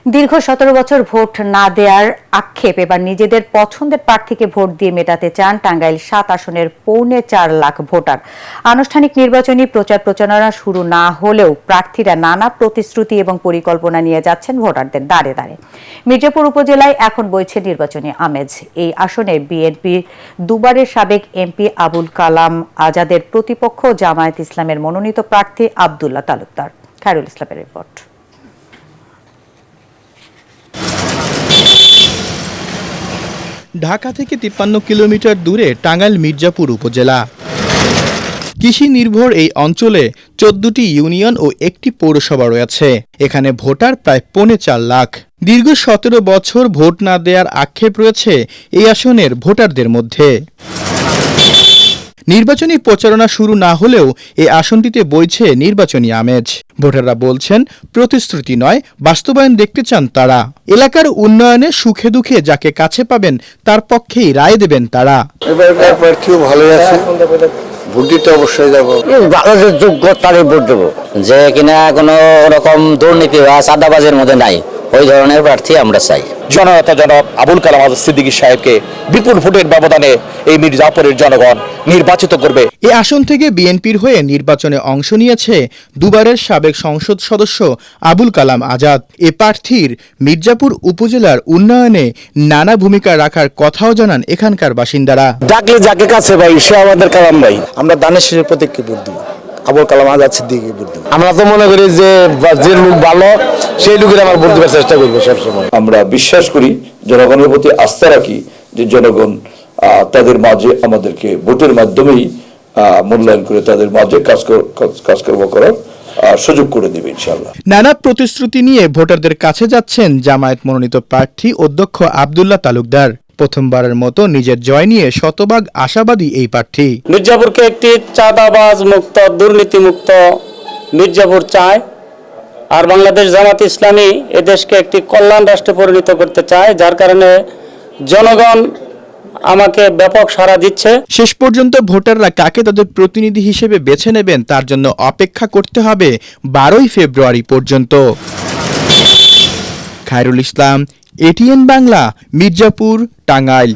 দীর্ঘ 17 বছর ভোট না দেওয়ার আক্ষেপ এবার নিজেদের পছন্দের প্রার্থীকে ভোট দিয়ে মেটাতে চান টাঙ্গাইল 7 আসনের 4.25 লাখ ভোটার। আনুষ্ঠানিক নির্বাচনী প্রচার প্রচারণা শুরু না হলেও প্রার্থীরা নানা প্রতিশ্রুতি এবং পরিকল্পনা নিয়ে যাচ্ছেন ভোটারদের দ্বারে দ্বারে। মির্জাপুর উপজেলায় এখন বইছে নির্বাচনী আমেজ। এই আসনে বিএনপি দুবারের সাবেক এমপি আবুল কালাম আজাদের প্রতিপক্ষ জামায়াত ইসলামের মনোনীত প্রার্থী আব্দুল্লাহ তালুকদার। খায়রুল ইসলামের রিপোর্ট। ঢাকা থেকে 53 কিলোমিটার দূরে টাঙ্গাইল মির্জাপুর উপজেলা। কৃষি নির্ভর এই অঞ্চলে 14টি ইউনিয়ন ও একটি পৌরসভা রয়েছে। এখানে ভোটার প্রায় 4.25 লাখ। দীর্ঘ 17 বছর ভোট না দেওয়ার আক্ষেপ রয়েছে এই আসনের ভোটারদের মধ্যে। নির্বাচনী প্রচারণা শুরু না হলেও এই আসনটিতে বইছে নির্বাচনী আমেজ। ভোটাররা বলছেন প্রতিশ্রুতি নয়, বাস্তবায়ন দেখতে চান তারা। এলাকার উন্নয়নে সুখে দুঃখে যাকে কাছে পাবেন তার পক্ষেই রায় দেবেন তারা। ভোট দিতে অবশ্যই যাবো, যোগ্য তারই ভোট দেবো। যে কিনা কোনো রকম দুর্নীতি বা চাঁদাবাজের মধ্যে নাই, ওই ধরনের প্রার্থী আমরা চাই। জননেতা জনাব আবুল কালাম আজাদ সিদ্দিকী সাহেবকে বিপুল ভোটের ব্যবধানে এই মির্জাপুরের জনগণ নির্বাচিত করবে। এই আসন থেকে বিএনপির হয়ে নির্বাচনে অংশ নিয়েছে দুবারের সাবেক সংসদ সদস্য আবুল কালাম আজাদ। এ প্রার্থীর মির্জাপুর উপজেলার উন্নয়নে নানা ভূমিকা রাখার কথাও জানান এখানকার বাসিন্দারা। ডাকলে যাকে কাছে ভাই সে আমাদের কালাম ভাই। আমরা দানের শেষের প্রতীককে ভোট দিব, আবুল কালাম আজাদ সিদ্দিকীকে ভোট দিব। আমরা তো মনে করি যে লোক ভালো সেই লোকের আমার ভোট দেওয়ার চেষ্টা করবো সবসময়। আমরা বিশ্বাস করি, জনগণের প্রতি আস্থা রাখি যে জনগণ তাদের মাঝে আমাদেরকে ভোটের মাধ্যমেই মূল্যায়ন করে তাদের মাঝে কাজকর্ম করার সুযোগ করে দেবে ইনশাআল্লাহ। নানা প্রতিশ্রুতি নিয়ে ভোটারদের কাছে যাচ্ছেন জামায়াত মনোনীত প্রার্থী অধ্যক্ষ আব্দুল্লাহ তালুকদার। প্রথমবারের মতো নিজের জয় নিয়ে শতভাগ আশাবাদী এই প্রার্থী। মির্জাপুরকে একটি চাঁদাবাজ মুক্ত, দুর্নীতি মুক্ত মির্জাপুর চায়, আর বাংলাদেশ জামাত ইসলামী এদেশকে একটি কল্যাণ রাষ্ট্রে পরিণত করতে চায়, যার কারণে জনগণ আমাকে ব্যাপক সাড়া দিচ্ছে। শেষ পর্যন্ত ভোটাররা কাকে তাদের প্রতিনিধি হিসেবে বেছে নেবেন তার জন্য অপেক্ষা করতে হবে 12 ফেব্রুয়ারি পর্যন্ত। খায়রুল ইসলাম, এটিএন বাংলা, মির্জাপুর, টাঙ্গাইল।